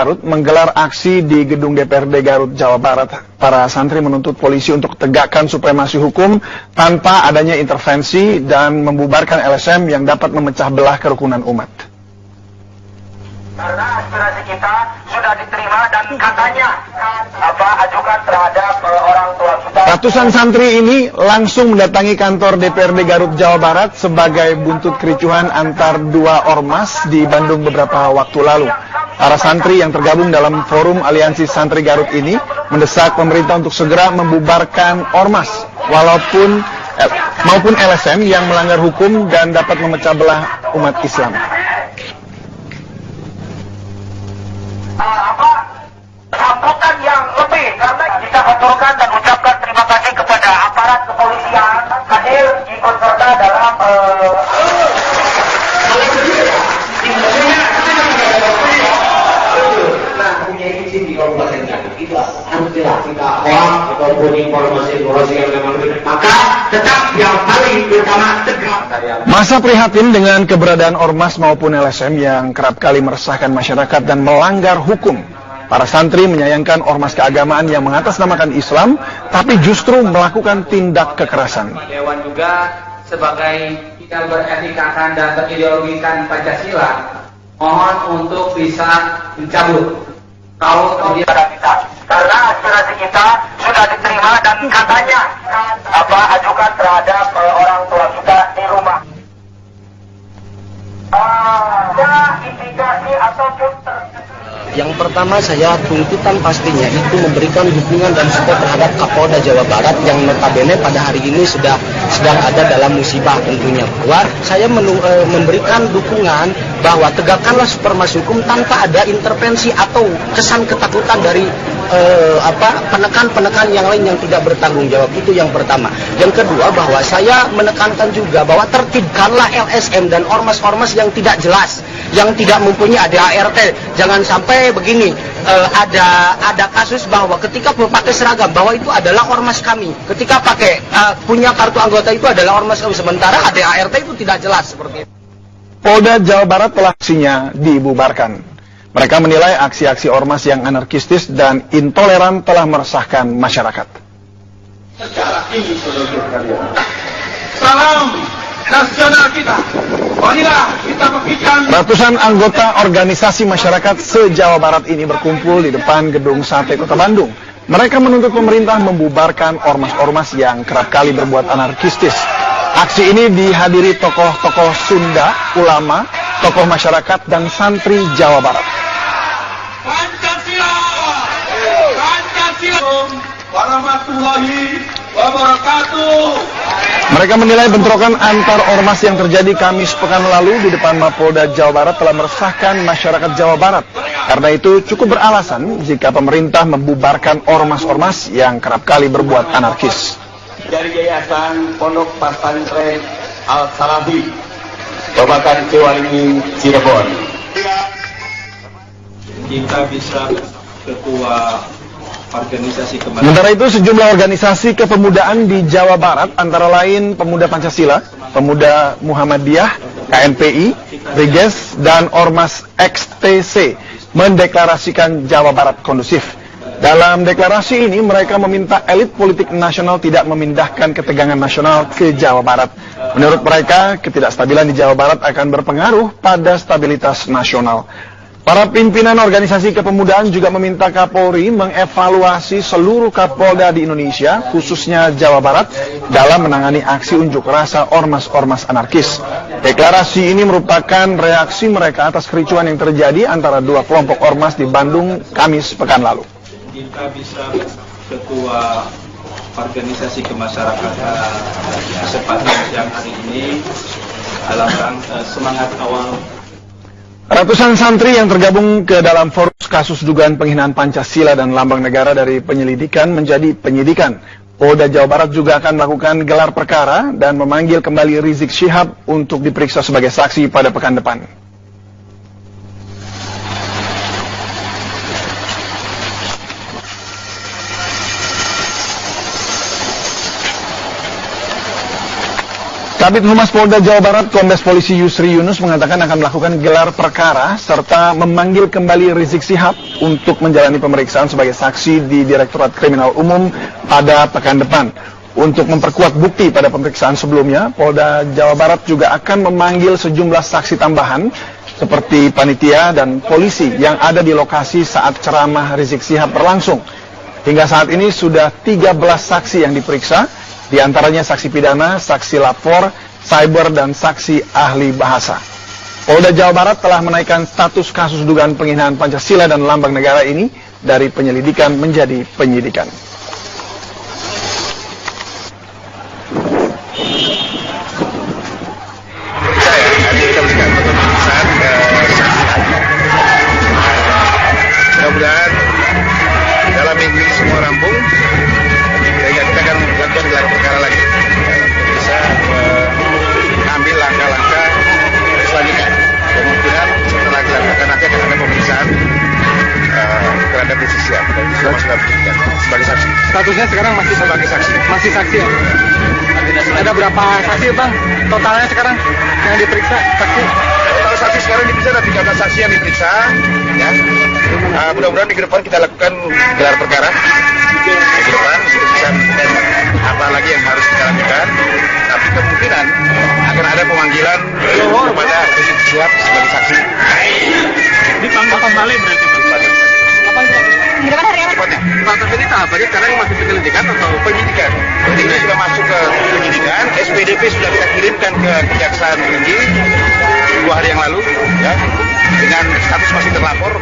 Garut menggelar aksi di gedung DPRD Garut, Jawa Barat. Para santri menuntut polisi untuk tegakkan supremasi hukum tanpa adanya intervensi dan membubarkan LSM yang dapat memecah belah kerukunan umat. Karena aspirasi kita sudah diterima dan katanya ajukan terhadap orang tua kita. Ratusan santri ini langsung mendatangi kantor DPRD Garut, Jawa Barat sebagai buntut kericuhan antar dua ormas di Bandung beberapa waktu lalu. Para santri yang tergabung dalam Forum Aliansi Santri Garut ini mendesak pemerintah untuk segera membubarkan ormas maupun LSM yang melanggar hukum dan dapat memecah belah umat Islam. Sambutan yang lebih karena kita aturkan dan ucapkan terima kasih kepada aparat kepolisian hadir ikut serta dalam punya izin di Kabupaten Garut itu haruslah kita hoax ataupun informasi yang memang benar, maka tetap yang paling utama tegak. Masa prihatin dengan keberadaan ormas maupun LSM yang kerap kali meresahkan masyarakat dan melanggar hukum. Para santri menyayangkan ormas keagamaan yang mengatasnamakan Islam, tapi justru melakukan tindak kekerasan. Dewan juga sebagai kita beretikakan dan berideologikan Pancasila, mohon untuk bisa mencabut kalau dia karena aspirasi kita sudah diterima dan katanya ajukan terhadap orang tua kita di rumah. Ada indikasi ataupun Yang pertama saya tuntutan pastinya itu memberikan dukungan dan support terhadap Kapolda Jawa Barat yang notabene pada hari ini sedang ada dalam musibah tentunya. Bahwa saya memberikan dukungan bahwa tegakkanlah supremasi hukum tanpa ada intervensi atau kesan ketakutan dari penekan-penekan yang lain yang tidak bertanggung jawab. Itu yang pertama. Yang kedua bahwa saya menekankan juga bahwa tertibkanlah LSM dan ormas-ormas yang tidak jelas, yang tidak mempunyai ADART. Jangan sampai begini, ada kasus bahwa ketika pakai seragam bahwa itu adalah ormas kami, ketika pakai punya kartu anggota itu adalah ormas kami, sementara ADART itu tidak jelas seperti itu. Polda Jawa Barat telah aksinya dibubarkan. Mereka menilai aksi-aksi ormas yang anarkistis dan intoleran telah meresahkan masyarakat. Secara ini seluruh kalian. salam nasional kita. Marilah kita buktikan. Ratusan anggota organisasi masyarakat se-Jawa Barat ini berkumpul di depan gedung Sate Kota Bandung. Mereka menuntut pemerintah membubarkan ormas-ormas yang kerap kali berbuat anarkistis. Aksi ini dihadiri tokoh-tokoh Sunda, ulama, tokoh masyarakat, dan santri Jawa Barat. Pancasila. Pancasila. Warahmatullahi wabarakatuh. Mereka menilai bentrokan antar ormas yang terjadi Kamis pekan lalu di depan Mapolda Jawa Barat telah meresahkan masyarakat Jawa Barat. Karena itu cukup beralasan jika pemerintah membubarkan ormas-ormas yang kerap kali berbuat anarkis. Dari Yayasan Pondok Pesantren Al Salafi, Kabupaten Ciwalingi, Cirebon. Kita bisa ketua organisasi kemanusiaan. Sementara itu sejumlah organisasi kepemudaan di Jawa Barat antara lain Pemuda Pancasila, Pemuda Muhammadiyah, KNPI, Riges, dan Ormas XTC mendeklarasikan Jawa Barat kondusif. Dalam deklarasi ini mereka meminta elit politik nasional tidak memindahkan ketegangan nasional ke Jawa Barat. Menurut mereka, ketidakstabilan di Jawa Barat akan berpengaruh pada stabilitas nasional. Para pimpinan organisasi kepemudaan juga meminta Kapolri mengevaluasi seluruh Kapolda di Indonesia, khususnya Jawa Barat, dalam menangani aksi unjuk rasa ormas-ormas anarkis. Deklarasi ini merupakan reaksi mereka atas kericuan yang terjadi antara dua kelompok ormas di Bandung Kamis pekan lalu. Kita bisa ketua organisasi kemasyarakatan kesempatan siang hari ini dalam semangat awal. Ratusan santri yang tergabung ke dalam forum kasus dugaan penghinaan Pancasila dan lambang negara dari penyelidikan menjadi penyidikan. Polda Jawa Barat juga akan melakukan gelar perkara dan memanggil kembali Rizik Syihab untuk diperiksa sebagai saksi pada pekan depan. Kabid Humas Polda Jawa Barat, Kombes Polisi Yusri Yunus mengatakan akan melakukan gelar perkara serta memanggil kembali Rizik Syihab untuk menjalani pemeriksaan sebagai saksi di Direktorat Kriminal Umum pada pekan depan. Untuk memperkuat bukti pada pemeriksaan sebelumnya, Polda Jawa Barat juga akan memanggil sejumlah saksi tambahan seperti panitia dan polisi yang ada di lokasi saat ceramah Rizik Syihab berlangsung. Hingga saat ini sudah 13 saksi yang diperiksa, di antaranya saksi pidana, saksi lapor, cyber, dan saksi ahli bahasa. Polda Jawa Barat telah menaikkan status kasus dugaan penghinaan Pancasila dan lambang negara ini dari penyelidikan menjadi penyidikan. Mudah-mudahan dalam minggu ini semua rampung, sehingga kita akan melakukan gelar perkara lagi untuk bisa mengambil langkah-langkah selanjutnya. Kemungkinan setelah gelar perkara nanti akan ada pemeriksaan terhadap Rizik Syihab dan itu masih dalam penyidikan sebagai saksi. Statusnya sekarang masih Sebagai saksi. Masih saksi ya? Ada berapa saksi Bang? Totalnya sekarang yang diperiksa saksi? Total saksi sekarang diperiksa ada 13 saksi yang diperiksa. Ya. Mudah-mudahan minggu depan kita lakukan gelar perkara. Minggu depan untuk bisa menentukan apa lagi yang harus kita lakukan. Tapi kemungkinan akan ada pemanggilan kepada Rizik Syihab sebagai saksi. Dipanggil kembali berarti. Cepatnya. Status ini tahapannya sekarang masih penyelidikan atau penyidikan? Penyidikan sudah masuk ke penyidikan, SPDP sudah kita kirimkan ke Kejaksaan Tinggi 2 hari yang lalu, ya, dengan status masih terlapor.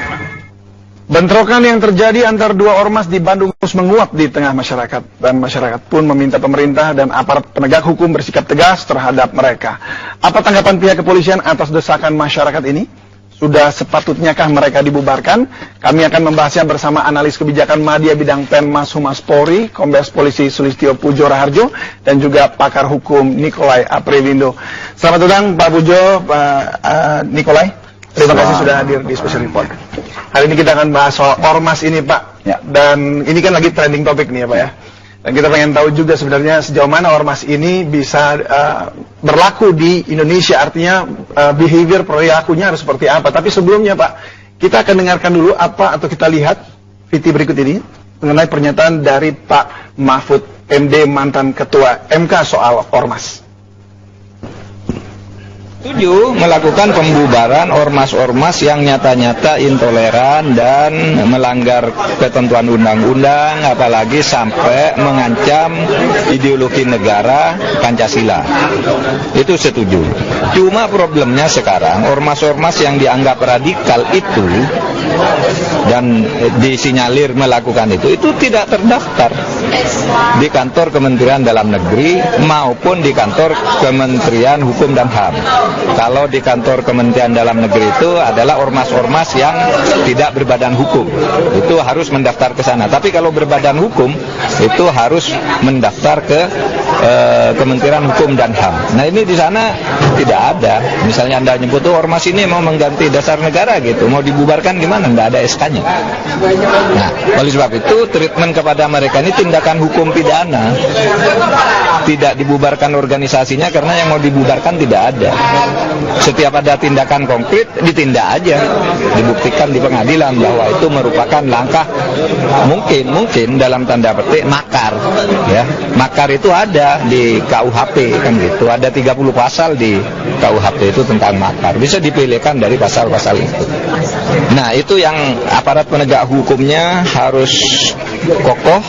Bentrokan yang terjadi antar dua ormas di Bandung terus menguap di tengah masyarakat, dan masyarakat pun meminta pemerintah dan aparat penegak hukum bersikap tegas terhadap mereka. Apa tanggapan pihak kepolisian atas desakan masyarakat ini? Sudah sepatunyakah mereka dibubarkan? Kami akan membahasnya bersama analis kebijakan media bidang Penmas Humas Polri, Kombes Polisi Sulistyo Pujo Raharjo, dan juga pakar hukum Nikolai Aprivindo. Selamat datang Pak Pujo, Pak Nikolai. Terima kasih sudah hadir di Special Report. Hari ini kita akan bahas soal ormas ini Pak. Ya. Dan ini kan lagi trending topik nih ya Pak ya. Dan kita pengen tahu juga sebenarnya sejauh mana ormas ini bisa berlaku di Indonesia. Artinya behavior perilakunya harus seperti apa. Tapi sebelumnya Pak, kita akan dengarkan dulu apa atau kita lihat VT berikut ini mengenai pernyataan dari Pak Mahfud MD, mantan Ketua MK soal ormas. Setuju melakukan pembubaran ormas-ormas yang nyata-nyata intoleran dan melanggar ketentuan undang-undang, apalagi sampai mengancam ideologi negara Pancasila. Itu setuju. Cuma problemnya sekarang ormas-ormas yang dianggap radikal itu dan disinyalir melakukan itu tidak terdaftar di kantor Kementerian Dalam Negeri maupun di kantor Kementerian Hukum dan HAM. Kalau di kantor Kementerian Dalam Negeri itu adalah ormas-ormas yang tidak berbadan hukum, itu harus mendaftar ke sana. Tapi kalau berbadan hukum itu harus mendaftar ke Kementerian Hukum dan HAM. Nah ini di sana tidak ada. Misalnya Anda nyebut tuh ormas ini mau mengganti dasar negara gitu, mau dibubarkan gimana? Tidak ada SK-nya. Nah oleh sebab itu treatment kepada mereka ini tindakan hukum pidana. Tidak dibubarkan organisasinya karena yang mau dibubarkan tidak ada. Setiap ada tindakan konkret ditindak aja, dibuktikan di pengadilan bahwa itu merupakan langkah mungkin dalam tanda petik makar, ya. Makar itu ada di KUHP kan gitu, ada 30 pasal di KUHP itu tentang makar, bisa dipilihkan dari pasal-pasal itu. Nah itu yang aparat penegak hukumnya harus kokoh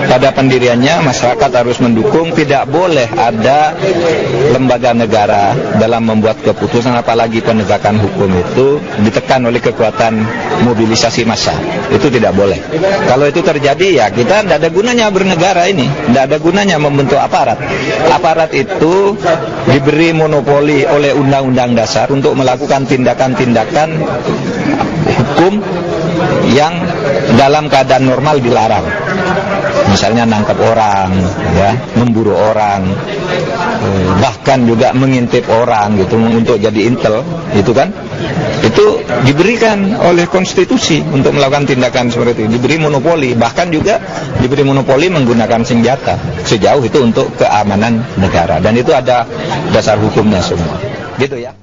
pada pendiriannya, masyarakat harus mendukung, tidak boleh ada lembaga negara dalam membuat keputusan apalagi penegakan hukum itu ditekan oleh kekuatan mobilisasi massa. Itu tidak boleh. Kalau itu terjadi ya kita tidak ada gunanya bernegara ini, tidak ada gunanya membentuk aparat. Aparat itu diberi monopoli oleh Undang-Undang Dasar untuk melakukan tindakan-tindakan hukum yang dalam keadaan normal dilarang. Misalnya nangkap orang, ya, memburu orang, bahkan juga mengintip orang gitu untuk jadi intel, itu kan itu diberikan oleh konstitusi untuk melakukan tindakan seperti itu, diberi monopoli, bahkan juga diberi monopoli menggunakan senjata sejauh itu untuk keamanan negara, dan itu ada dasar hukumnya semua, gitu ya.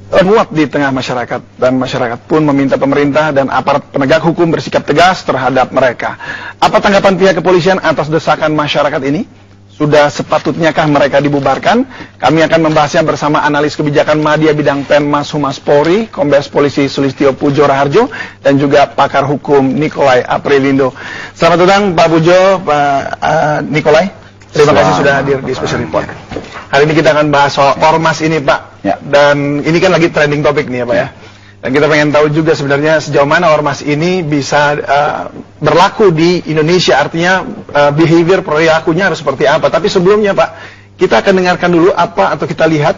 Menguat di tengah masyarakat, dan masyarakat pun meminta pemerintah dan aparat penegak hukum bersikap tegas terhadap mereka. Apa tanggapan pihak kepolisian atas desakan masyarakat ini? Sudah sepatutnyakah mereka dibubarkan? Kami akan membahasnya bersama analis kebijakan media bidang Penmas Humas Polri, Kombes Polisi Sulistyo Pujo Raharjo, dan juga pakar hukum Nikolai Aprilindo. Selamat datang Pak Pujo, Pak Nikolai. Terima kasih sudah hadir di Special Report. Hari ini kita akan bahas soal ormas ini, Pak. Ya. Dan ini kan lagi trending topik nih ya, Pak ya. Dan kita pengen tahu juga sebenarnya sejauh mana ormas ini bisa berlaku di Indonesia. Artinya behavior perilakunya harus seperti apa. Tapi sebelumnya, Pak, kita akan dengarkan dulu apa atau kita lihat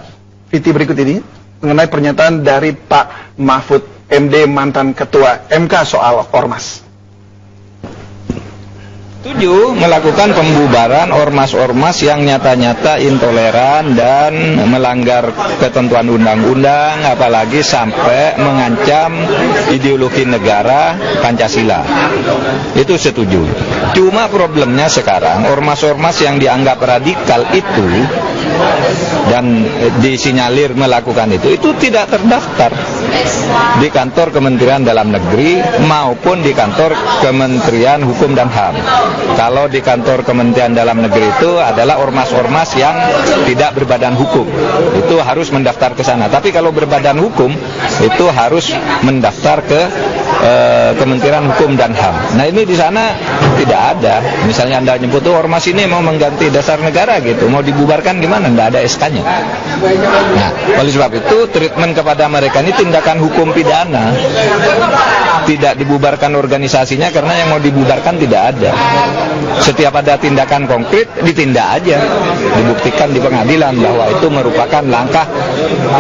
VT berikut ini mengenai pernyataan dari Pak Mahfud MD, mantan Ketua MK soal ormas. Setuju melakukan pembubaran ormas-ormas yang nyata-nyata intoleran dan melanggar ketentuan undang-undang, apalagi sampai mengancam ideologi negara Pancasila. Itu setuju. Cuma problemnya sekarang ormas-ormas yang dianggap radikal itu dan disinyalir melakukan itu tidak terdaftar di kantor Kementerian Dalam Negeri maupun di kantor Kementerian Hukum dan HAM. Kalau di kantor Kementerian Dalam Negeri itu adalah ormas-ormas yang tidak berbadan hukum, itu harus mendaftar ke sana. Tapi kalau berbadan hukum itu harus mendaftar ke Kementerian Hukum dan HAM. Nah ini di sana tidak ada. Misalnya Anda nyebut tuh ormas ini mau mengganti dasar negara gitu, mau dibubarkan gimana? Tidak ada SK-nya. Nah oleh sebab itu treatment kepada mereka ini tindakan hukum pidana. Tidak dibubarkan organisasinya karena yang mau dibubarkan tidak ada. Setiap ada tindakan konkret ditindak aja, dibuktikan di pengadilan bahwa itu merupakan langkah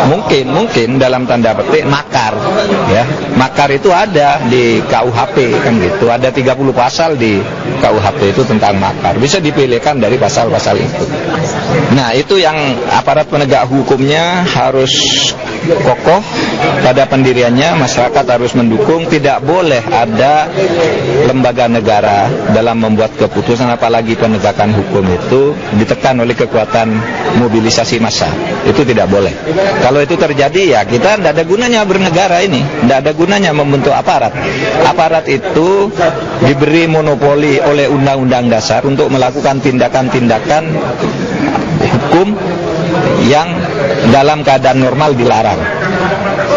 mungkin dalam tanda petik makar, ya. Makar itu ada di KUHP kan gitu, ada 30 pasal di KUHP itu tentang makar, bisa dipilihkan dari pasal-pasal itu. Nah itu yang aparat penegak hukumnya harus kokoh pada pendiriannya, masyarakat harus mendukung, tidak boleh ada lembaga negara dalam membuat keputusan apalagi penegakan hukum itu ditekan oleh kekuatan mobilisasi massa. Itu tidak boleh. Kalau itu terjadi ya kita tidak ada gunanya bernegara ini, tidak ada gunanya membentuk aparat. Aparat itu diberi monopoli oleh Undang-Undang Dasar untuk melakukan tindakan-tindakan hukum yang dalam keadaan normal dilarang.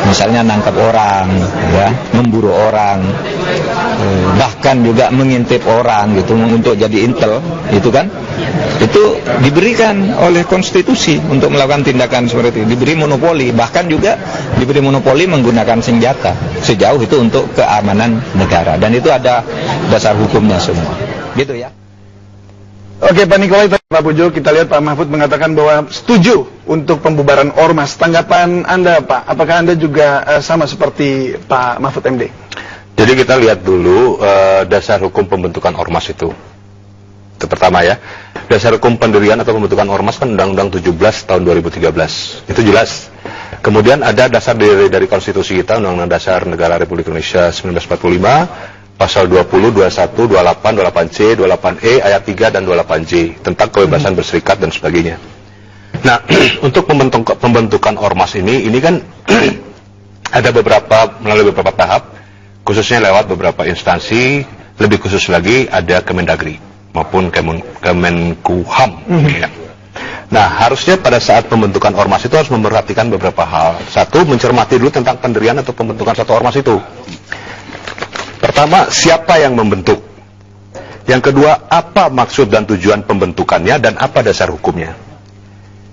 Misalnya nangkap orang, ya, memburu orang, bahkan juga mengintip orang gitu untuk jadi intel, itu kan? Itu diberikan oleh konstitusi untuk melakukan tindakan seperti itu, diberi monopoli, bahkan juga diberi monopoli menggunakan senjata sejauh itu untuk keamanan negara, dan itu ada dasar hukumnya semua, gitu ya. Oke Pak Nikolai, Pak Pujo, kita lihat Pak Mahfud mengatakan bahwa setuju untuk pembubaran ormas. Tanggapan Anda Pak, apakah Anda juga sama seperti Pak Mahfud MD? Jadi kita lihat dulu dasar hukum pembentukan ormas itu. Itu pertama ya. Dasar hukum pendirian atau pembentukan ormas kan Undang-Undang 17 tahun 2013. Itu jelas. Kemudian ada dasar dari konstitusi kita, Undang-Undang Dasar Negara Republik Indonesia 1945. Pasal 20, 21, 28, 28C, 28E, ayat 3 dan 28J tentang kebebasan berserikat dan sebagainya. Nah, untuk pembentukan ormas ini kan ada melalui beberapa tahap, khususnya lewat beberapa instansi, lebih khusus lagi ada Kemendagri maupun Kemenkumham. Ya. Nah, harusnya pada saat pembentukan ormas itu harus memperhatikan beberapa hal. Satu, mencermati dulu tentang pendirian atau pembentukan satu ormas itu. Pertama, siapa yang membentuk? Yang kedua, apa maksud dan tujuan pembentukannya dan apa dasar hukumnya?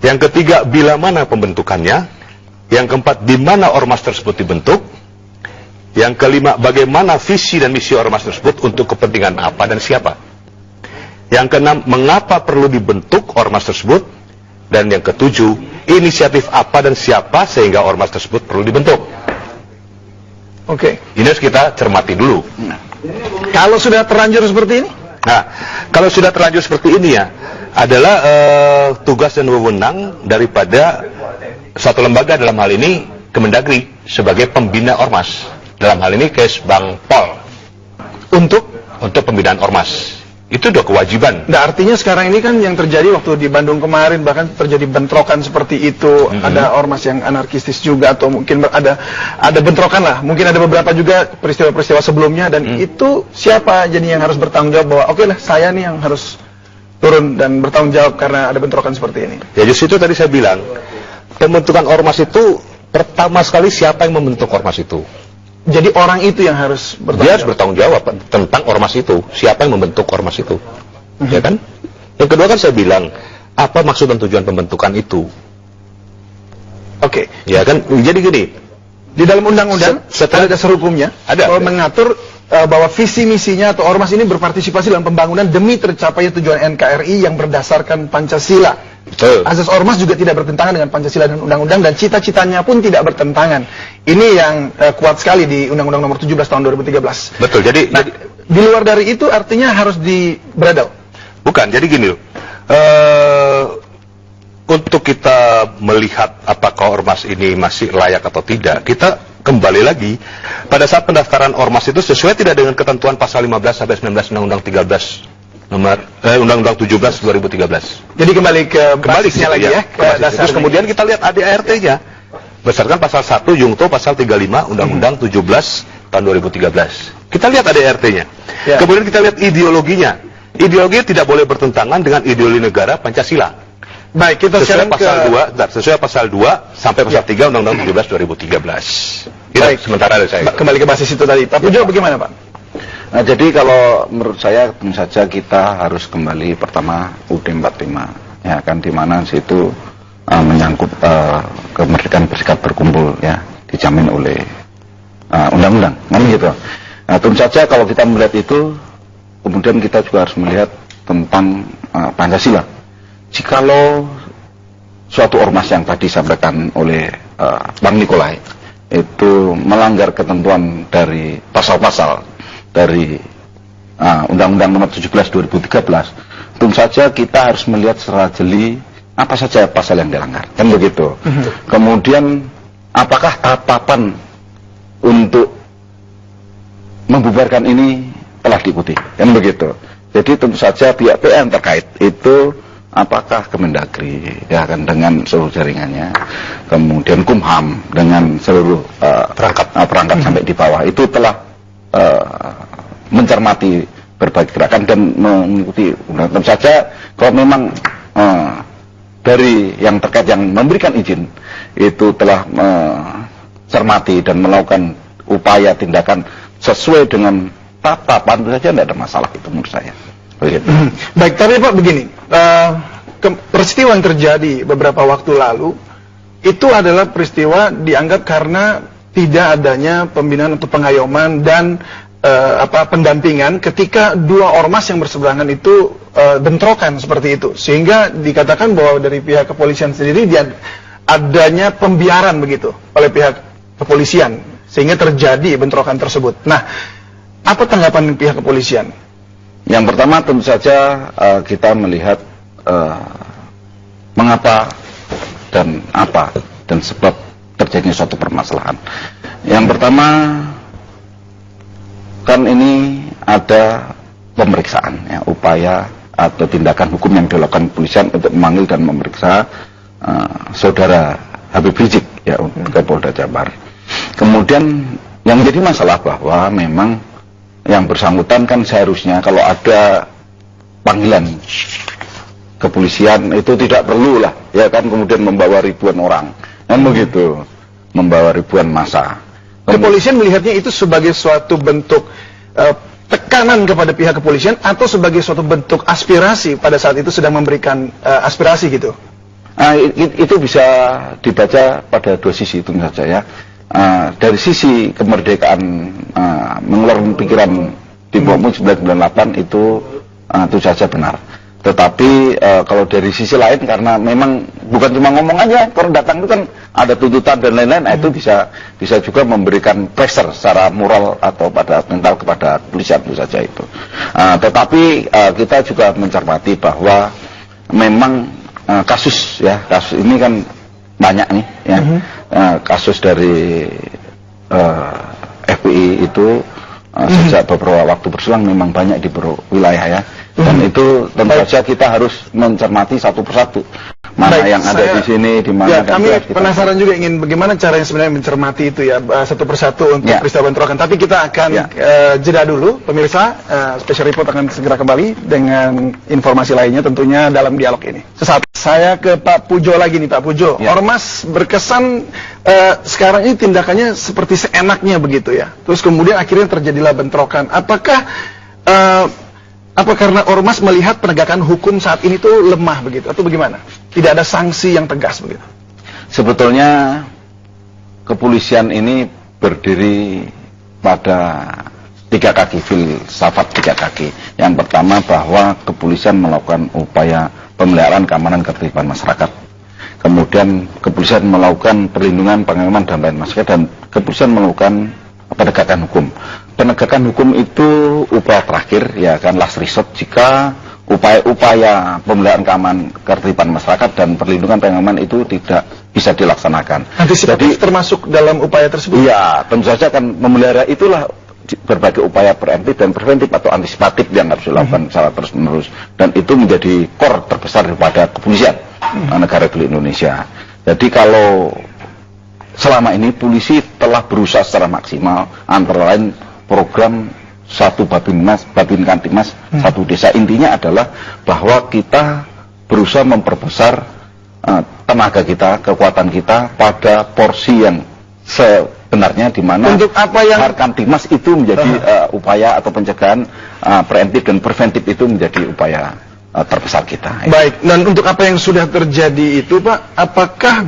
Yang ketiga, bila mana pembentukannya? Yang keempat, di mana ormas tersebut dibentuk? Yang kelima, bagaimana visi dan misi ormas tersebut untuk kepentingan apa dan siapa? Yang keenam, mengapa perlu dibentuk ormas tersebut? Dan yang ketujuh, inisiatif apa dan siapa sehingga ormas tersebut perlu dibentuk? Oke. Ini harus kita cermati dulu. Kalau sudah terlanjur seperti ini? Nah, kalau sudah terlanjur seperti ini ya, adalah tugas dan wewenang daripada satu lembaga, dalam hal ini Kemendagri sebagai pembina ormas. Dalam hal ini case Bang Pol Untuk pembinaan ormas. Itu udah kewajiban. Nah, artinya sekarang ini kan yang terjadi waktu di Bandung kemarin bahkan terjadi bentrokan seperti itu, ada ormas yang anarkistis juga atau mungkin ada bentrokan lah. Mungkin ada beberapa juga peristiwa-peristiwa sebelumnya dan itu siapa jadi yang harus bertanggung jawab bahwa oke lah saya nih yang harus turun dan bertanggung jawab karena ada bentrokan seperti ini. Ya justru itu tadi saya bilang, pembentukan ormas itu pertama sekali siapa yang membentuk ormas itu? Jadi orang itu yang harus Dia harus bertanggung jawab tentang ormas itu. Siapa yang membentuk ormas itu? Ya kan? Yang kedua kan saya bilang, apa maksud dan tujuan pembentukan itu? Oke. Ya kan? Jadi gini, Di dalam undang-undang ada dasar hukumnya bahwa mengatur bahwa visi misinya atau ormas ini berpartisipasi dalam pembangunan demi tercapainya tujuan NKRI yang berdasarkan Pancasila. Betul. Asas ormas juga tidak bertentangan dengan Pancasila dan undang-undang dan cita-citanya pun tidak bertentangan. Ini yang kuat sekali di Undang-Undang Nomor 17 tahun 2013. Betul. Jadi di luar dari itu artinya harus diberadal. Bukan. Jadi gini loh. Untuk kita melihat apakah ormas ini masih layak atau tidak, kita kembali lagi pada saat pendaftaran ormas itu sesuai tidak dengan ketentuan pasal 15 sampai 19 Undang-Undang 13 Undang-Undang 17 2013. Jadi kembali ke basisnya lagi ya, ke dasarnya. Terus kemudian kita lihat ADART-nya berdasarkan pasal 1 Jungto pasal 35 Undang-Undang 17 tahun 2013. Kita lihat ADART-nya. Ya. Kemudian kita lihat ideologinya. Ideologi tidak boleh bertentangan dengan ideologi negara Pancasila. Baik, kita sesuai sekarang pasal 2, sesuai pasal 2 sampai pasal 3 Undang-Undang 17 2013. Baik, sementara dari saya. Kembali ke basis itu tadi. Pak Pujo bagaimana, Pak? Nah, jadi kalau menurut saya tentu saja kita harus kembali pertama UUD 45 ya kan, di mana situ menyangkut kemerdekaan bersikap berkumpul ya, dijamin oleh undang-undang kan gitu. Nah, tentu saja kalau kita melihat itu kemudian kita juga harus melihat tentang Pancasila. Jikalau suatu ormas yang tadi disampaikan oleh Bang Nikolai itu melanggar ketentuan dari pasal-pasal dari Undang-Undang Nomor 17 2013, tentu saja kita harus melihat secara jeli apa saja pasal yang dilanggar, kan begitu. Kemudian apakah tahapan untuk membubarkan ini telah diikuti, kan begitu. Jadi tentu saja pihak-pihak yang terkait itu apakah Kemendagri ya kan dengan seluruh jaringannya, kemudian Kumham dengan seluruh perangkat sampai di bawah itu telah mencermati berbagai gerakan dan mengikuti undang. Tentu saja kalau memang dari yang terkait yang memberikan izin itu telah mencermati dan melakukan upaya tindakan sesuai dengan tatapan, tentu saja tidak ada masalah itu menurut saya. Baik, tapi Pak begini, peristiwa yang terjadi beberapa waktu lalu itu adalah peristiwa dianggap karena tidak adanya pembinaan atau pengayoman dan pendampingan ketika dua ormas yang berseberangan itu bentrokan seperti itu, sehingga dikatakan bahwa dari pihak kepolisian sendiri adanya pembiaran begitu oleh pihak kepolisian sehingga terjadi bentrokan tersebut. Nah, apa tanggapan pihak kepolisian? Yang pertama tentu saja kita melihat mengapa dan apa dan sebab terjadinya suatu permasalahan. Yang pertama kan ini ada pemeriksaan ya, upaya atau tindakan hukum yang dilakukan kepolisian untuk memanggil dan memeriksa saudara Habib Rizik ya ke Polda Jabar. Kemudian yang menjadi masalah bahwa memang yang bersangkutan kan seharusnya kalau ada panggilan kepolisian itu tidak perlu lah ya kan kemudian membawa ribuan orang kan begitu, membawa ribuan massa. Kepolisian melihatnya itu sebagai suatu bentuk tekanan kepada pihak kepolisian atau sebagai suatu bentuk aspirasi pada saat itu sedang memberikan aspirasi gitu. Itu bisa dibaca pada dua sisi itu saja ya. Dari sisi kemerdekaan mengeluarkan pikiran di bawah 1998 itu saja benar. Tetapi kalau dari sisi lain karena memang bukan cuma ngomong aja, kalau datang itu kan ada tuntutan dan lain-lain, itu bisa juga memberikan pressure secara moral atau pada mental kepada kepolisian itu saja itu. Tetapi kita juga mencermati bahwa memang kasus ini kan banyak nih ya. kasus dari FPI itu sejak beberapa waktu berselang memang banyak di wilayah ya. Dan itu tentu saja kita harus mencermati satu persatu. Mana yang ada di sini, di mana. Ya, kami penasaran juga ingin bagaimana cara yang sebenarnya mencermati itu ya, satu persatu untuk peristiwa bentrokan. Tapi kita akan jeda dulu, pemirsa. Special Report akan segera kembali dengan informasi lainnya tentunya dalam dialog ini. Sesaat saya ke Pak Pujo lagi nih, Pak Pujo. Ormas berkesan sekarang ini tindakannya seperti seenaknya begitu ya. Terus kemudian akhirnya terjadilah bentrokan. Apakah apa karena ormas melihat penegakan hukum saat ini tuh lemah begitu atau bagaimana? Tidak ada sanksi yang tegas begitu. Sebetulnya kepolisian ini berdiri pada 3 kaki, filsafat 3 kaki. Yang pertama bahwa kepolisian melakukan upaya pemeliharaan keamanan ketertiban masyarakat. Kemudian kepolisian melakukan perlindungan, pengaman dan masyarakat, dan kepolisian melakukan penegakan hukum. Penegakan hukum itu upaya terakhir, ya kan, last resort jika upaya-upaya pemeliharaan keamanan ketertiban masyarakat dan perlindungan pengaman itu tidak bisa dilaksanakan. Antisipatif termasuk dalam upaya tersebut? Iya, tentu saja kan memelihara itulah berbagai upaya preemptif dan preventif atau antisipatif yang harus dilakukan secara terus-menerus, dan itu menjadi core terbesar daripada kepolisian negara Republik Indonesia. Jadi kalau selama ini polisi telah berusaha secara maksimal, antara lain program satu Babin Kantimas, satu desa. Intinya adalah bahwa kita berusaha memperbesar tenaga kita, kekuatan kita pada porsi yang sebenarnya, di mana untuk apa yang Kantimas itu menjadi upaya atau pencegahan preemptif dan preventif itu menjadi upaya terbesar kita. Baik, dan untuk apa yang sudah terjadi itu Pak, apakah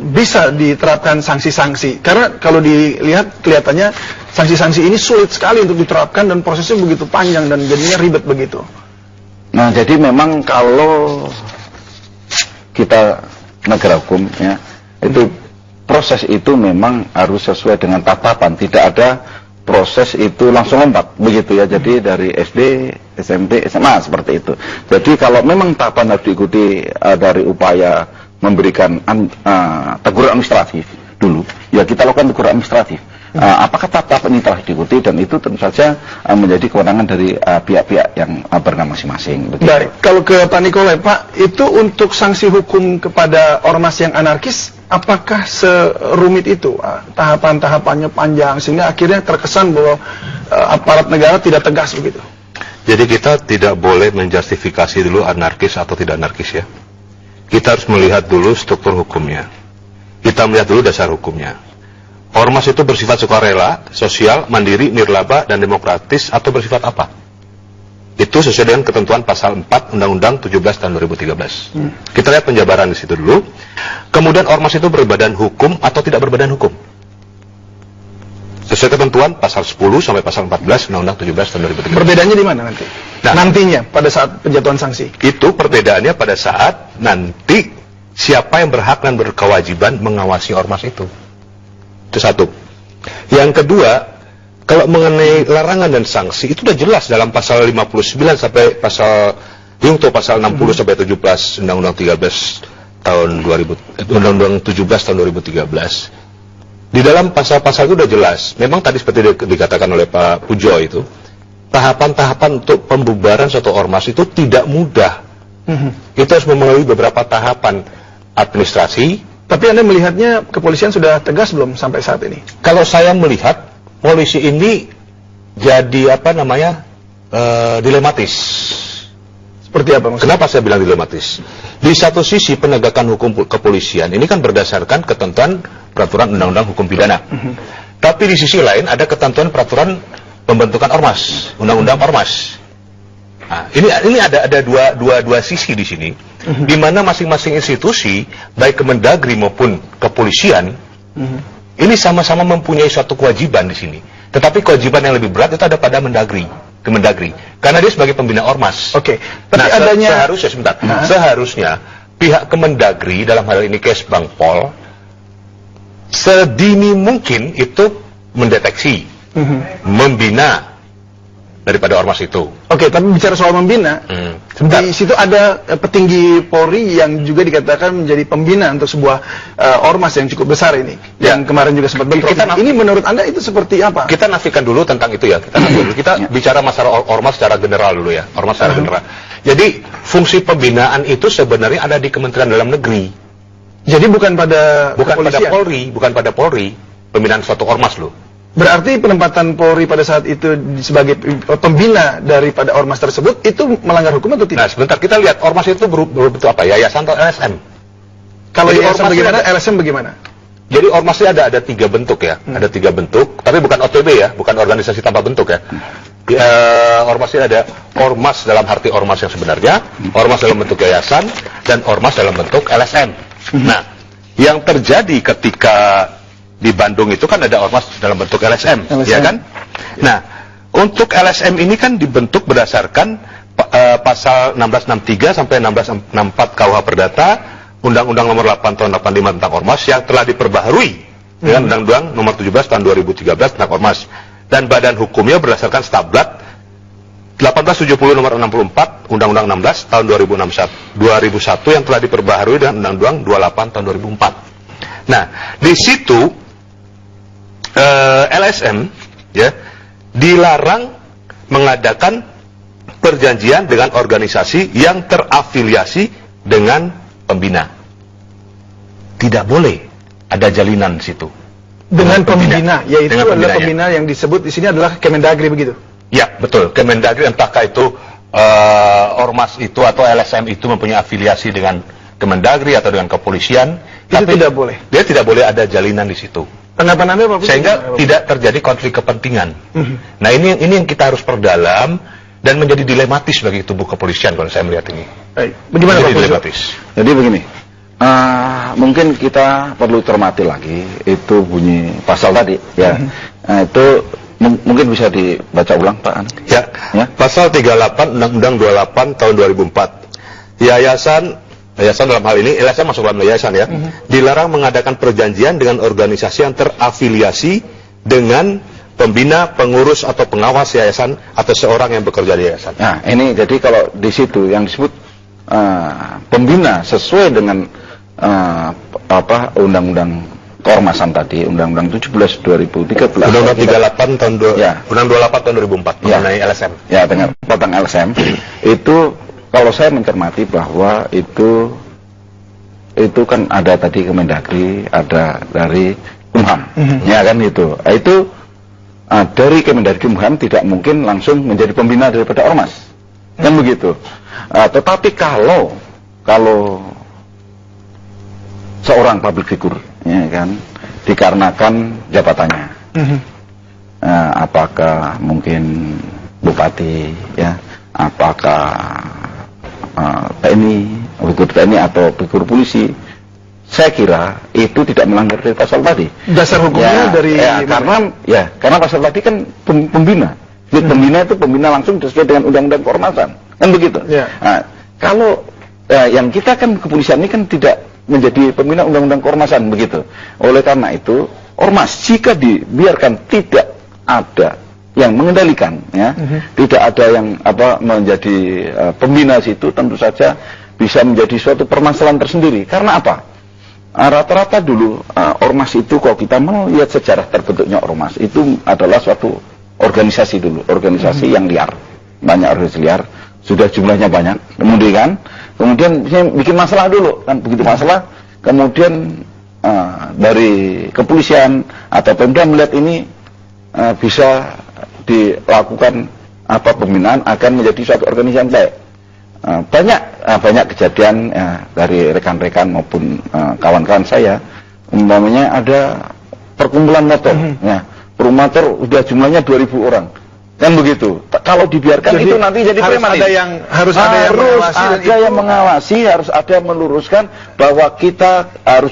bisa diterapkan sanksi-sanksi? Karena kalau dilihat kelihatannya sanksi-sanksi ini sulit sekali untuk diterapkan dan prosesnya begitu panjang dan jadinya ribet begitu. Nah, jadi memang kalau kita negara hukum ya, itu proses itu memang harus sesuai dengan tatapan, tidak ada proses itu langsung lompat begitu ya. Jadi dari SD, SMP, SMA seperti itu. Jadi kalau memang tahapan harus diikuti dari upaya memberikan teguran administratif dulu, ya kita lakukan teguran administratif. Apakah tahapan ini telah diikuti, dan itu tentu saja menjadi kewenangan dari pihak-pihak yang berwenang masing-masing. Baik, kalau ke Pak Nikolai, Pak, itu untuk sanksi hukum kepada ormas yang anarkis, apakah serumit itu? Tahapan-tahapannya panjang sehingga akhirnya terkesan bahwa aparat negara tidak tegas begitu. Jadi kita tidak boleh menjustifikasi dulu anarkis atau tidak anarkis ya. Kita harus melihat dulu struktur hukumnya. Kita melihat dulu dasar hukumnya. Ormas itu bersifat sukarela, sosial, mandiri, nirlaba, dan demokratis, atau bersifat apa? Itu sesuai dengan ketentuan pasal 4 Undang-Undang 17 tahun 2013. Kita lihat penjabaran di situ dulu. Kemudian ormas itu berbadan hukum atau tidak berbadan hukum? Sesuai ketentuan pasal 10 sampai pasal 14 Undang-Undang 17 tahun 2013. Perbedaannya di mana nanti? Nah, nantinya pada saat penjatuhan sanksi. Itu perbedaannya pada saat nanti siapa yang berhak dan berkewajiban mengawasi ormas itu. Itu satu. Yang kedua, kalau mengenai larangan dan sanksi itu sudah jelas dalam pasal 59 sampai pasal Yungto pasal 60 sampai 17 Undang-Undang 13 tahun 2000 Undang-Undang 17 tahun 2013. Di dalam pasal-pasal itu sudah jelas. Memang tadi seperti dikatakan oleh Pak Pujo itu, tahapan-tahapan untuk pembubaran suatu ormas itu tidak mudah. Kita harus melalui beberapa tahapan administrasi. Tapi Anda melihatnya kepolisian sudah tegas belum sampai saat ini? Kalau saya melihat polisi ini jadi dilematis. Seperti apa maksudnya? Kenapa saya bilang dilematis? Di satu sisi penegakan hukum kepolisian ini kan berdasarkan ketentuan peraturan undang-undang hukum pidana. Tapi di sisi lain ada ketentuan peraturan pembentukan ormas, undang-undang ormas. Nah, ini ada dua sisi di sini, di mana masing-masing institusi, baik Kemendagri maupun kepolisian, ini sama-sama mempunyai suatu kewajiban di sini. Tetapi kewajiban yang lebih berat itu ada pada Kemendagri, karena dia sebagai pembina ormas. Oke. Tapi adanya seharusnya pihak Kemendagri dalam hal ini Kesbangpol sedini mungkin itu mendeteksi, membina daripada ormas itu. Oke, tapi bicara soal membina, di situ ada petinggi Polri yang juga dikatakan menjadi pembina untuk sebuah ormas yang cukup besar ini, yang kemarin juga sempat bentrok. Ini menurut Anda itu seperti apa? Kita nafikan dulu tentang itu ya. Kita bicara masalah ormas secara general dulu ya, ormas secara general. Jadi fungsi pembinaan itu sebenarnya ada di Kementerian Dalam Negeri. Jadi bukan pada Polri, bukan pada Polri, pembinaan suatu ormas loh. Berarti penempatan Polri pada saat itu sebagai pembina daripada ormas tersebut itu melanggar hukum atau tidak? Nah, sebentar kita lihat ormas itu berbentuk apa? Yayasan atau LSM? Kalau yayasan bagaimana? LSM bagaimana? Jadi ormasnya ada 3 bentuk ya, ada 3 bentuk, tapi bukan OTB ya, bukan organisasi tanpa bentuk ya. Ormasnya ada ormas dalam arti ormas yang sebenarnya, ormas dalam bentuk yayasan, dan ormas dalam bentuk LSM. Nah, yang terjadi ketika di Bandung itu kan ada ormas dalam bentuk LSM. Ya kan? Nah, untuk LSM ini kan dibentuk berdasarkan pasal 1663 sampai 1664 KUH Perdata, Undang-Undang Nomor 8 Tahun 85 tentang Ormas yang telah diperbaharui dengan Undang-Undang Nomor 17 Tahun 2013 tentang Ormas, dan badan hukumnya berdasarkan Stablat 1870 Nomor 64 Undang-Undang 16 Tahun 2001 yang telah diperbaharui dengan Undang-Undang 28 Tahun 2004. Nah, di situ LSM ya dilarang mengadakan perjanjian dengan organisasi yang terafiliasi dengan pembina. Tidak boleh ada jalinan di situ dengan pembina, yaitu dengan adalah pembina yang disebut di sini adalah Kemendagri begitu. Ya, betul. Kemendagri, entahkah itu ormas itu atau LSM itu mempunyai afiliasi dengan Kemendagri atau dengan kepolisian, itu tapi tidak boleh. Dia tidak boleh ada jalinan di situ. Tanggapan Anda Pak? Sehingga tidak terjadi konflik kepentingan. Nah, ini yang kita harus perdalam dan menjadi dilematis bagi tubuh kepolisian kalau saya melihat ini. Baik. Bagaimana Pak? Dilematis. Jadi begini, mungkin kita perlu cermati lagi itu bunyi pasal tadi, ya. Itu mungkin bisa dibaca ulang Pak. Ya. Pasal 38 Undang-Undang 28 tahun 2004. Yayasan dalam hal ini, LSM masuk dalam yayasan ya, dilarang mengadakan perjanjian dengan organisasi yang terafiliasi dengan pembina, pengurus atau pengawas yayasan atau seorang yang bekerja di yayasan. Nah, ini jadi kalau di situ yang disebut pembina sesuai dengan Undang-Undang Keormasan tadi, Undang-Undang 17 2013. Undang-Undang 38 tahun Undang-Undang 28 tahun 2004 mengenai LSM. Ya, dengan tentang LSM itu kalau saya mencermati bahwa itu kan ada tadi Kemendagri, ada dari Kumham, ya kan itu. Itu dari Kemendagri Kumham tidak mungkin langsung menjadi pembina daripada ormas, kan begitu. Tetapi kalau seorang public figure, ya kan, dikarenakan jabatannya, apakah mungkin bupati, ya, apakah TNI, figur TNI atau figur polisi, saya kira itu tidak melanggar dari pasal tadi. Dasar hukumnya karena pasal tadi kan pembina. Jadi pembina itu pembina langsung sesuai dengan undang-undang keormasan, kan begitu. Nah, kalau yang kita kan kepolisian ini kan tidak menjadi pembina undang-undang keormasan begitu. Oleh karena itu, ormas jika dibiarkan tidak ada yang mengendalikan, ya, tidak ada yang menjadi pembina situ, tentu saja bisa menjadi suatu permasalahan tersendiri. Karena apa? Rata-rata dulu ormas itu, kalau kita melihat sejarah terbentuknya ormas itu adalah suatu organisasi dulu, organisasi yang liar, banyak organisasi liar, sudah jumlahnya banyak, kemudian bikin masalah dulu, kan begitu masalah, kemudian dari kepolisian atau Pemda melihat ini bisa dilakukan pembinaan akan menjadi suatu organisasi yang baik. Banyak kejadian dari rekan-rekan maupun kawan-kawan saya, umpamanya ada perkumpulan motor, perkumpulan udah jumlahnya 2000 orang, kan begitu. Kalau dibiarkan jadi, itu nanti jadi preman. Harus ada yang mengawasi, harus ada yang meluruskan bahwa kita harus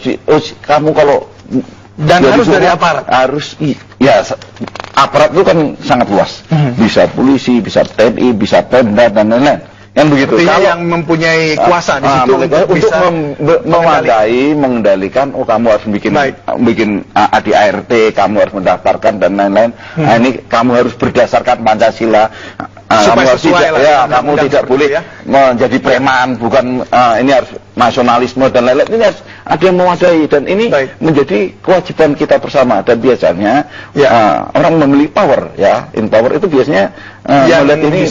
kamu kalau dan harus dari aparat. Aparat itu kan sangat luas. Bisa polisi, bisa TNI, bisa Pemda dan lain-lain. Kan begitu. Artinya Kalau yang mempunyai kuasa di situ untuk bisa mengendalikan, oh kamu harus bikin ADART, kamu harus mendaftarkan dan lain-lain. Nah, ini kamu harus berdasarkan Pancasila. Kamu harus kamu tidak boleh menjadi preman, bukan ini harus nasionalisme dan lain-lain. Ini harus ada yang mewadai dan ini menjadi kewajiban kita bersama. Dan biasanya orang memiliki power, in power itu biasanya melihat ini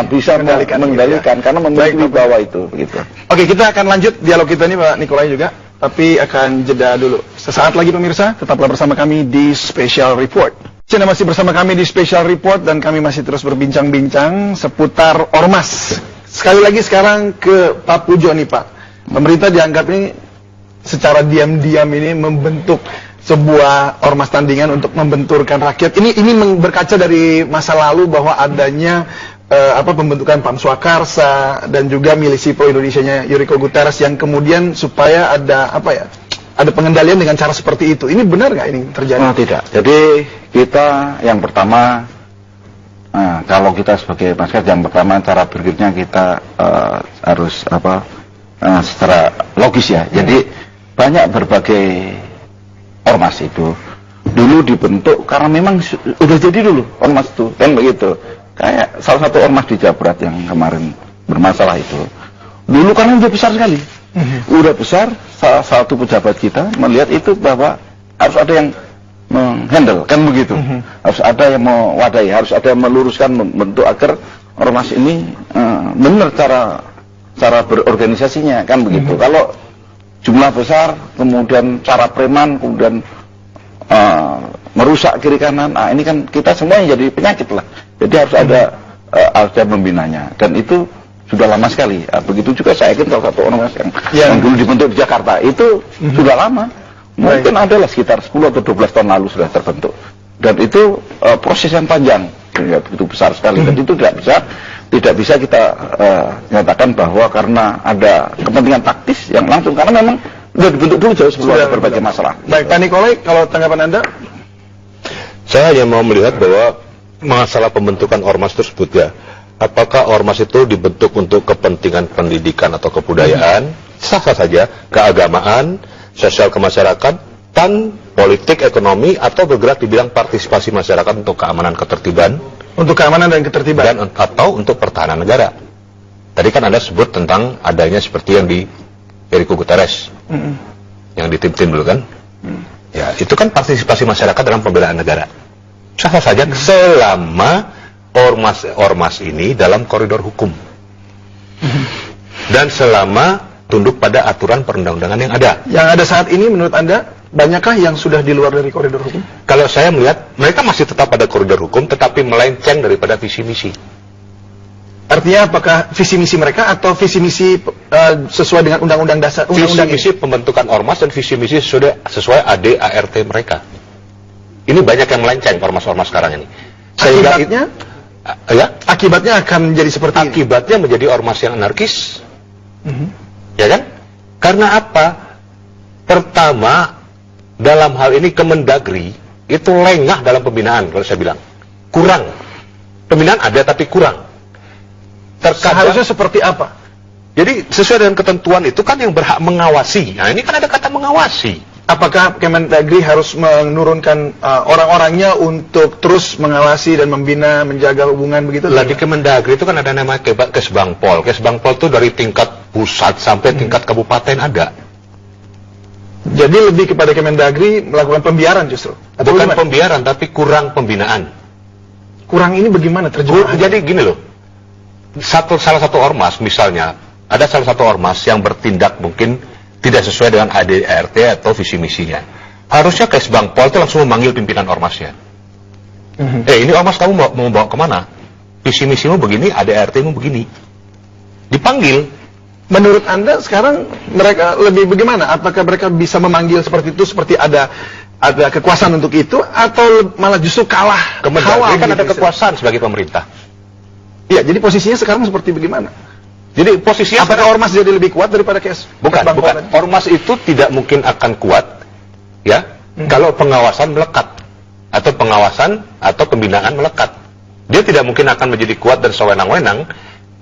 bisa mengendalikan karena memiliki wibawa itu begitu. Oke, kita akan lanjut dialog kita ini Pak Nikolai juga, tapi akan jeda dulu. Sesaat lagi pemirsa, tetaplah bersama kami di Special Report. Anda masih bersama kami di Special Report dan kami masih terus berbincang-bincang seputar ormas. Sekali lagi sekarang ke Pak Pujo nih Pak. Pemerintah dianggap ini secara diam-diam ini membentuk sebuah ormas tandingan untuk membenturkan rakyat. Ini berkaca dari masa lalu bahwa adanya pembentukan PAM Swakarsa dan juga milisi pro Indonesianya Yuriko Guterres yang kemudian supaya ada ada pengendalian dengan cara seperti itu. Ini benar nggak ini terjadi? Oh, tidak. Jadi kita yang pertama, kalau kita sebagai masyarakat yang pertama cara berpikirnya kita harus secara logis ya. Jadi banyak berbagai ormas itu dulu dibentuk karena memang udah jadi dulu ormas itu kan begitu. Kayak salah satu ormas di Jawa Barat yang kemarin bermasalah itu dulu karena udah besar sekali. Udah besar, salah satu pejabat kita melihat itu bahwa harus ada yang menghandle, kan begitu. Harus ada yang mewadai, harus ada yang meluruskan, membentuk agar ormas ini benar cara berorganisasinya, kan begitu. Kalau jumlah besar, kemudian cara preman, kemudian merusak kiri kanan, ini kan kita semuanya jadi penyakit lah. Jadi harus ada membinanya, dan itu sudah lama sekali. Begitu juga saya yakin salah satu ormas yang dulu dibentuk di Jakarta itu sudah lama. Mungkin adalah sekitar 10 atau 12 tahun lalu sudah terbentuk. Dan itu proses yang panjang, begitu besar sekali. Dan itu tidak bisa kita nyatakan bahwa karena ada kepentingan taktis yang langsung, karena memang sudah dibentuk dulu jauh sebelum ada berbagai masalah. Baik, Pak Nikolai, kalau tanggapan Anda? Saya hanya mau melihat bahwa masalah pembentukan ormas tersebut apakah ormas itu dibentuk untuk kepentingan pendidikan atau kebudayaan, sah-sah saja, keagamaan, sosial kemasyarakatan, politik, ekonomi, atau bergerak di bidang partisipasi masyarakat untuk keamanan ketertiban. Untuk keamanan dan ketertiban. Atau untuk pertahanan negara. Tadi kan Anda sebut tentang adanya seperti yang di Yuriko Guterres. Yang di tim-tim dulu kan. Ya, itu kan partisipasi masyarakat dalam pembelaan negara. Sah-sah saja selama ormas ini dalam koridor hukum dan selama tunduk pada aturan perundang-undangan yang ada. Yang ada saat ini menurut Anda banyakkah yang sudah di luar dari koridor hukum? Kalau saya melihat mereka masih tetap pada koridor hukum tetapi melenceng daripada visi misi. Artinya apakah visi misi mereka atau visi misi sesuai dengan undang-undang dasar, undang-undang visi misi pembentukan ormas dan visi misi sesuai ADART mereka. Ini banyak yang melenceng ormas-ormas sekarang ini. Sehingga akibatnya akan menjadi seperti akibatnya menjadi ormas yang anarkis. Ya kan? Karena apa? Pertama, dalam hal ini Kemendagri itu lengah dalam pembinaan, kalau saya bilang. Kurang. Pembinaan ada tapi kurang. Seharusnya seperti apa? Jadi sesuai dengan ketentuan itu kan yang berhak mengawasi. Nah, ini kan ada kata mengawasi. Apakah Kemendagri harus menurunkan orang-orangnya untuk terus mengawasi dan membina, menjaga hubungan begitu? Lah di Kemendagri itu kan ada nama Kesbangpol. Kesbangpol itu dari tingkat pusat sampai tingkat kabupaten ada. Jadi lebih kepada Kemendagri melakukan pembiaran justru? Atau bukan pembiaran, tapi kurang pembinaan. Kurang ini bagaimana terjemahannya? Jadi gini loh, salah satu ormas misalnya, ada salah satu ormas yang bertindak mungkin tidak sesuai dengan ADART atau visi misinya. Harusnya Kesbangpol itu langsung memanggil pimpinan ormasnya. Ini ormas kamu mau bawa kemana? Visi misimu begini, ADART-mu begini. Dipanggil. Menurut Anda sekarang mereka lebih bagaimana? Apakah mereka bisa memanggil seperti itu, seperti ada kekuasaan untuk itu, atau malah justru kalah? Kemendagri kan ada kekuasaan sebagai pemerintah. Iya, jadi posisinya sekarang seperti bagaimana? Jadi posisinya apakah ormas jadi lebih kuat daripada Bukan. Ormas itu tidak mungkin akan kuat ya kalau pengawasan melekat atau pengawasan atau pembinaan melekat. Dia tidak mungkin akan menjadi kuat dan sewenang-wenang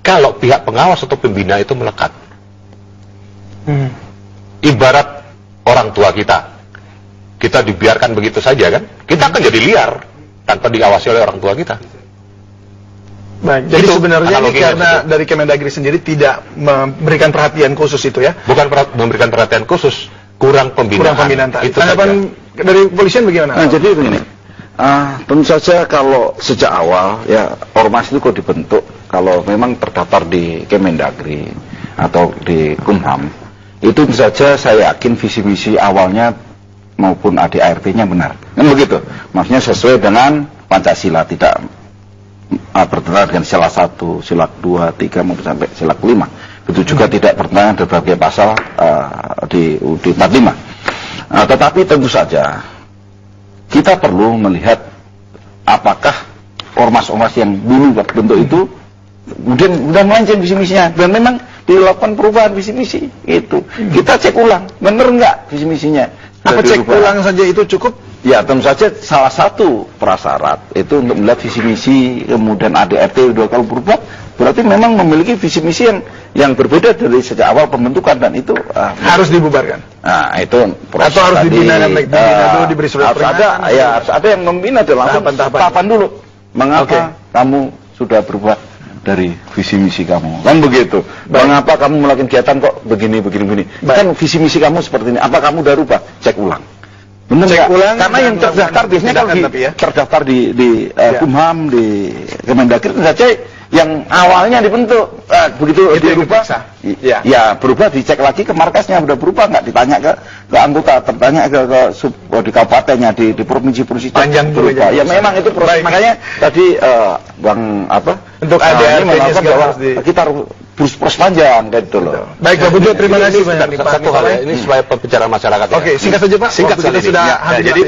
kalau pihak pengawas atau pembina itu melekat. Ibarat orang tua kita dibiarkan begitu saja kan, kita akan jadi liar tanpa diawasi oleh orang tua kita. Baik, jadi Itu sebenarnya ini analoginya karena dari Kemendagri sendiri tidak memberikan perhatian khusus itu ya? Bukan memberikan perhatian khusus, kurang pembinaan. Kurang pembinaan. Itu Tanggapan dari kepolisian bagaimana? Nah, jadi begini, tentu saja kalau sejak awal ya ormas itu kok dibentuk kalau memang terdaftar di Kemendagri atau di Kumham, itu tentu saja saya yakin visi misi awalnya maupun ADART-nya benar. Kan begitu, maksudnya sesuai dengan Pancasila, tidak bertentangan dengan sila 1, sila 2, 3 maupun sampai sila 5. Itu juga tidak bertentangan dengan berbagai pasal di UUD 45. Tetapi tentu saja kita perlu melihat apakah ormas-ormas yang dulu bentuk itu kemudian sudah melenceng visi misinya dan memang dilakukan perubahan visi misi itu. Kita cek ulang, benar enggak visi misinya? Apa cek ulang saja itu cukup? Ya tentu saja salah satu prasyarat itu untuk melihat visi misi kemudian ADART udah kalau berubah berarti memang memiliki visi misi yang berbeda dari sejak awal pembentukan dan itu harus dibubarkan. Nah itu proses atau harus dibina dan dibina dulu diberi surat harus ada ya harus ada yang membina dalam tahapan dulu. Mengapa kamu sudah berubah dari visi misi kamu kan begitu? Mengapa kamu melakukan kegiatan kok begini kan visi misi kamu seperti ini, apa kamu udah rubah? Cek ulang. Benar cek ulang, karena yang terdaftar biasanya kalau terdaftar di Kumham, di Kemendagri saja yang awalnya dibentuk begitu dirubah ya berubah, dicek lagi ke markasnya udah berubah nggak, ditanya ke anggota, tertanya ke di kabupatennya, di provinsi panjang berubah ya memang itu proses. Makanya tadi Bang untuk ADART bahwa kita proses panjang kayak gitu loh. Baik Pak Bujo, terima kasih banyak. Satu hal ya, ini supaya pembicaraan masyarakat ya. Oke, singkat saja Pak. Singkat saja sudah jadi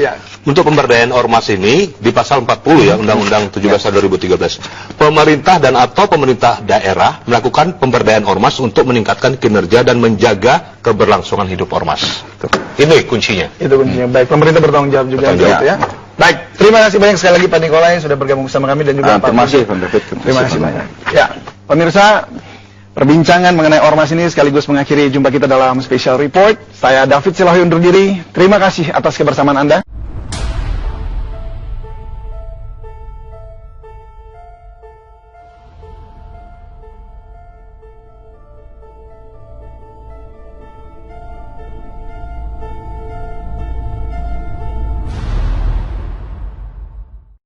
untuk pemberdayaan ormas ini di pasal 40 ya Undang-Undang 17 tahun 2013. Pemerintah dan atau pemerintah daerah melakukan pemberdayaan ormas untuk meningkatkan kinerja dan menjaga keberlangsungan hidup ormas. Ini kuncinya. Itu kuncinya. Baik, pemerintah bertanggung jawab juga untuk itu ya. Baik, terima kasih banyak sekali lagi Pak Nikolai sudah bergabung bersama kami dan juga Pak. Terima kasih Bang David. Terima kasih banyak. Ya, pemirsa, perbincangan mengenai ormas ini sekaligus mengakhiri jumpa kita dalam special report. Saya David Silahi undur diri. Terima kasih atas kebersamaan Anda.